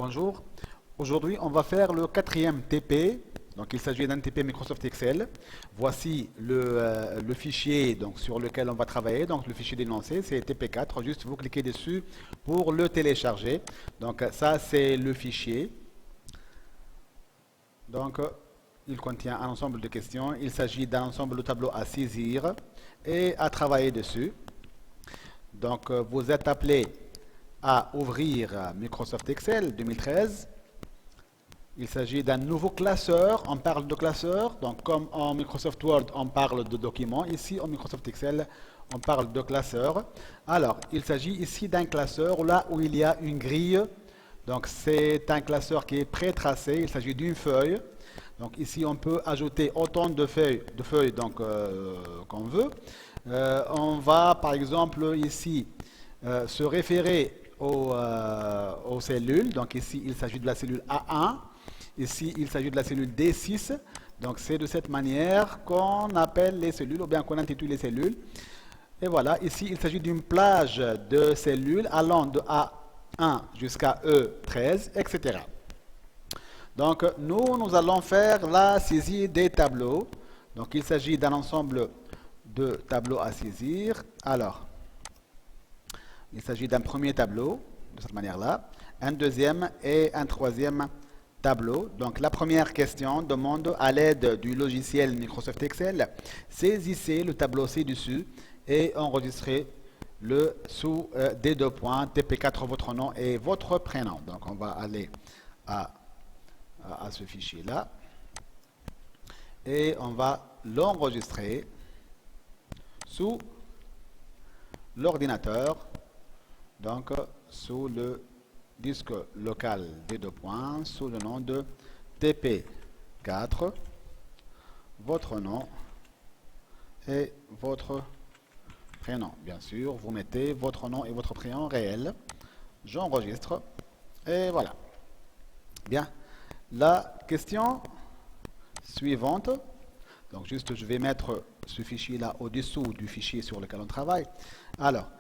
Bonjour. Aujourd'hui, on va faire le quatrième TP. Donc, il s'agit d'un TP Microsoft Excel. Voici le fichier donc, sur lequel on va travailler. Donc, le fichier d'énoncé, c'est TP4. Juste, vous cliquez dessus pour le télécharger. Donc, ça, c'est le fichier. Donc, il contient un ensemble de questions. Il s'agit d'un ensemble de tableaux à saisir et à travailler dessus. Donc, vous êtes appelé à ouvrir Microsoft Excel 2013. Il s'agit d'un nouveau classeur. On parle de classeur. Donc, comme en Microsoft Word, on parle de documents. Ici, en Microsoft Excel, on parle de classeur. Alors, il s'agit ici d'un classeur là où il y a une grille. Donc, c'est un classeur qui est pré-tracé. Il s'agit d'une feuille. Donc, ici, on peut ajouter autant de feuilles donc, qu'on veut. On va, par exemple, ici, se référer aux cellules. Donc, ici, il s'agit de la cellule A1. Ici, il s'agit de la cellule D6. Donc, c'est de cette manière qu'on appelle les cellules ou bien qu'on intitule les cellules. Et voilà, ici, il s'agit d'une plage de cellules allant de A1 jusqu'à E13, etc. Donc, nous allons faire la saisie des tableaux. Donc, il s'agit d'un ensemble de tableaux à saisir. Alors, il s'agit d'un premier tableau, de cette manière-là, un deuxième et un troisième tableau. Donc la première question demande à l'aide du logiciel Microsoft Excel, saisissez le tableau ci-dessus et enregistrez le sous des deux points, TP4, votre nom et votre prénom. Donc on va aller à ce fichier-là et on va l'enregistrer sous l'ordinateur, donc sous le disque local des deux points, sous le nom de TP4, votre nom et votre prénom. Bien sûr, vous mettez votre nom et votre prénom réel. J'enregistre et voilà. Bien. La question suivante. Donc juste, je vais mettre ce fichier-là au-dessous du fichier sur lequel on travaille. Alors,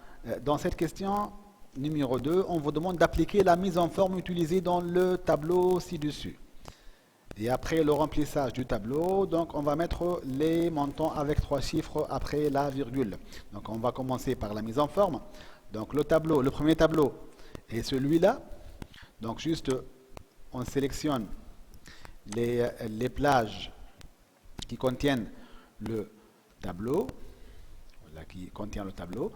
dans cette question numéro 2, on vous demande d'appliquer la mise en forme utilisée dans le tableau ci-dessus. Et après le remplissage du tableau, donc on va mettre les montants avec 3 chiffres après la virgule. Donc on va commencer par la mise en forme. Donc le tableau, le premier tableau est celui-là. Donc juste, on sélectionne les plages qui contiennent le tableau. Voilà, qui contient le tableau.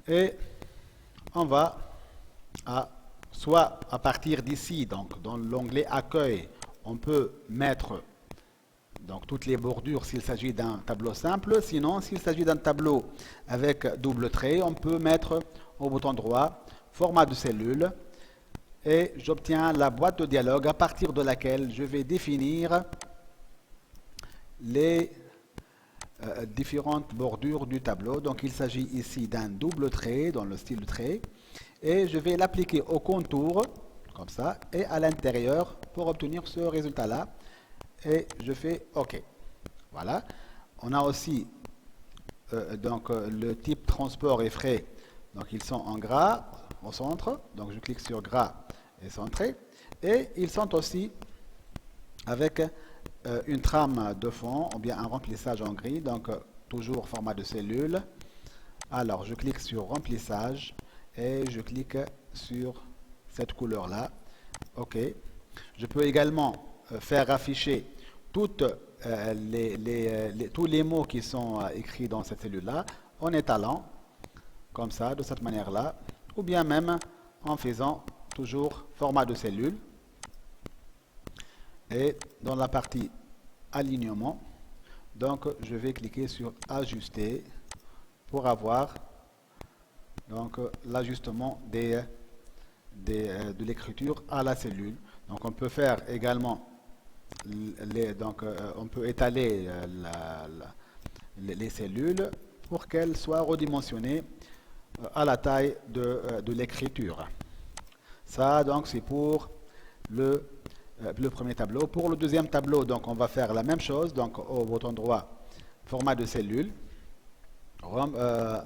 Et on va soit à partir d'ici, donc dans l'onglet accueil, on peut mettre donc toutes les bordures s'il s'agit d'un tableau simple. Sinon, s'il s'agit d'un tableau avec double trait, on peut mettre au bouton droit format de cellule et j'obtiens la boîte de dialogue à partir de laquelle je vais définir les différentes bordures du tableau. Donc il s'agit ici d'un double trait dans le style trait et je vais l'appliquer au contour comme ça et à l'intérieur pour obtenir ce résultat là et je fais OK. Voilà, on a aussi le type transport et frais, donc ils sont en gras au centre, donc je clique sur gras et centré et ils sont aussi avec une trame de fond ou bien un remplissage en gris, donc toujours format de cellule. Alors je clique sur remplissage et je clique sur cette couleur là. OK. Je peux également faire afficher toutes, tous les mots qui sont écrits dans cette cellule là en étalant comme ça, de cette manière là, ou bien même en faisant toujours format de cellule. Et dans la partie alignement, donc je vais cliquer sur ajuster pour avoir donc l'ajustement de l'écriture à la cellule. Donc on peut faire également on peut étaler les cellules pour qu'elles soient redimensionnées à la taille de l'écriture. Ça donc c'est pour le premier tableau. Pour le deuxième tableau, donc on va faire la même chose. Donc au bouton droit, format de cellule,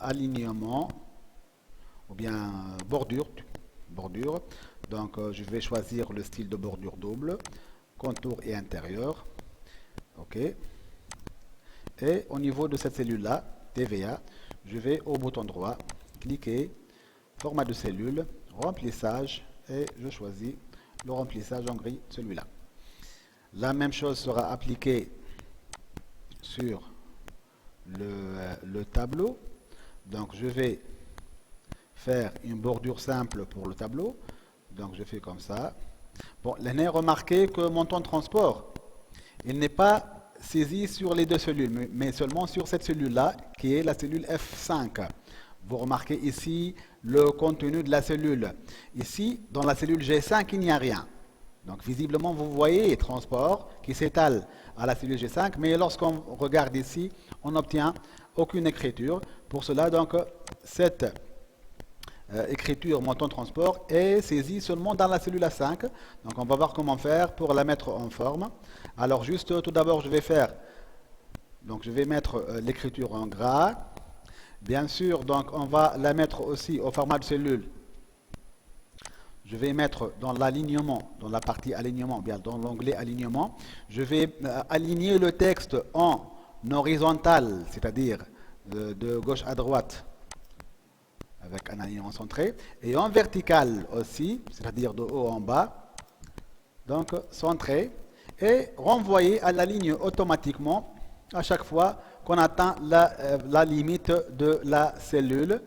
alignement ou bien bordure. Donc, je vais choisir le style de bordure double, contour et intérieur. OK. Et au niveau de cette cellule-là, TVA, je vais au bouton droit, cliquer, format de cellule, remplissage, et je choisis le remplissage en gris, celui-là. La même chose sera appliquée sur le tableau. Donc je vais faire une bordure simple pour le tableau. Donc je fais comme ça. Bon, remarquez que mon temps de transport, il n'est pas saisi sur les deux cellules, mais seulement sur cette cellule-là, qui est la cellule F5. Vous remarquez ici le contenu de la cellule. Ici, dans la cellule G5, il n'y a rien. Donc visiblement, vous voyez transport qui s'étale à la cellule G5, mais lorsqu'on regarde ici, on n'obtient aucune écriture. Pour cela, donc, cette écriture montant transport est saisie seulement dans la cellule A5. Donc on va voir comment faire pour la mettre en forme. Alors juste tout d'abord, je vais mettre l'écriture en gras. Bien sûr, donc on va la mettre aussi au format de cellule. Je vais mettre dans l'alignement, dans la partie alignement, bien dans l'onglet alignement, je vais aligner le texte en horizontal, c'est-à-dire de gauche à droite, avec un alignement centré, et en vertical aussi, c'est-à-dire de haut en bas, donc centré, et renvoyer à la ligne automatiquement à chaque fois qu'on atteint la limite de la cellule,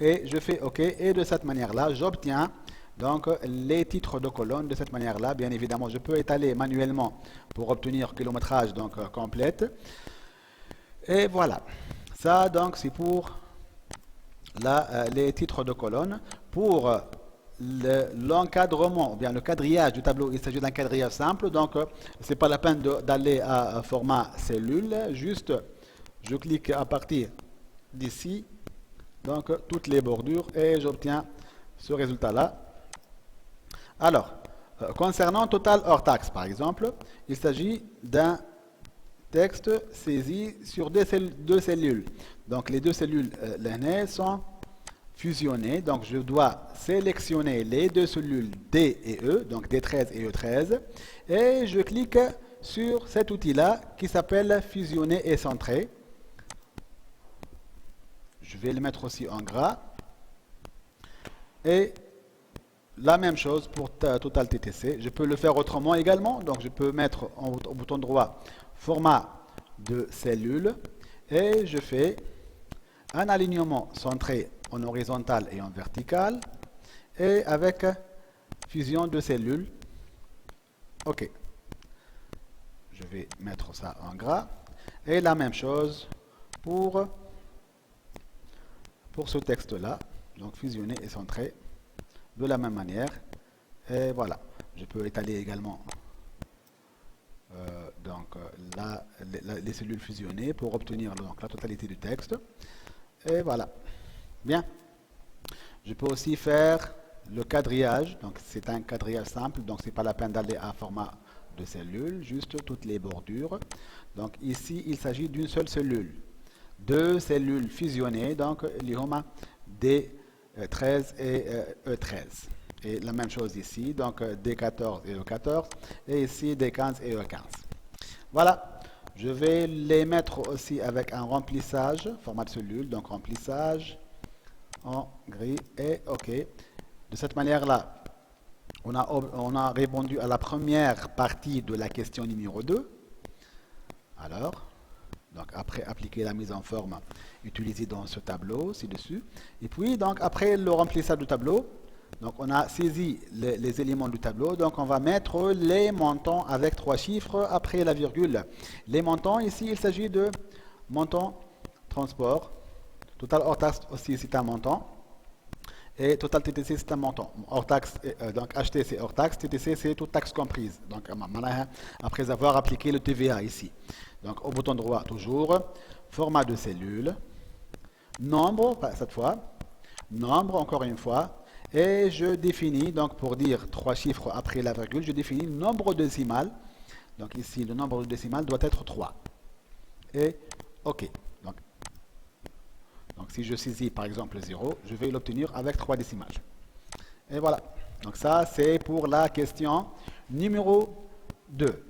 et je fais OK, et de cette manière-là, j'obtiens donc les titres de colonne de cette manière-là. Bien évidemment, je peux étaler manuellement pour obtenir kilométrage donc complète. Et voilà. Ça donc c'est pour les titres de colonne. Pour l'encadrement, ou bien le quadrillage du tableau, il s'agit d'un quadrillage simple. Donc c'est pas la peine d'aller à format cellule. Juste, je clique à partir d'ici, donc toutes les bordures, et j'obtiens ce résultat-là. Alors, concernant total hors taxe, par exemple, il s'agit d'un texte saisi sur deux cellules. Donc, les deux cellules l'aînée sont fusionnées. Donc, je dois sélectionner les deux cellules D et E, donc D13 et E13, et je clique sur cet outil-là qui s'appelle fusionner et centrer. Je vais le mettre aussi en gras. Et la même chose pour Total TTC. Je peux le faire autrement également. Donc je peux mettre au bouton droit format de cellule et je fais un alignement centré en horizontal et en vertical et avec fusion de cellules. OK. Je vais mettre ça en gras. Et la même chose pour ce texte-là. Donc fusionner et centrer de la même manière. Et voilà. Je peux étaler également les cellules fusionnées pour obtenir donc, la totalité du texte. Et voilà. Bien. Je peux aussi faire le quadrillage. Donc c'est un quadrillage simple. Donc c'est pas la peine d'aller à un format de cellule. Juste toutes les bordures. Donc ici il s'agit d'une seule cellule. Deux cellules fusionnées. Donc l'IOMA D13 et E13. Et la même chose ici, donc D14 et E14, et ici D15 et E15. Voilà, je vais les mettre aussi avec un remplissage, format de cellule, donc remplissage en gris et OK. De cette manière-là, on a répondu à la première partie de la question numéro 2. Alors, donc après appliquer la mise en forme utilisée dans ce tableau ci-dessus. Et puis donc après le remplissage du tableau, donc on a saisi les éléments du tableau, donc on va mettre les montants avec 3 chiffres après la virgule. Les montants ici, il s'agit de montant transport, total hors taxe aussi c'est un montant, et total TTC c'est un montant. Hors taxe, donc HT c'est hors taxe, TTC c'est toute taxe comprise. Donc après avoir appliqué le TVA ici. Donc au bouton droit toujours, format de cellule, nombre cette fois, nombre encore une fois, et je définis, donc pour dire 3 chiffres après la virgule, je définis le nombre décimal. Donc ici le nombre décimal doit être 3. Et OK. Donc si je saisis par exemple 0, je vais l'obtenir avec 3 décimales. Et voilà. Donc ça, c'est pour la question numéro 2.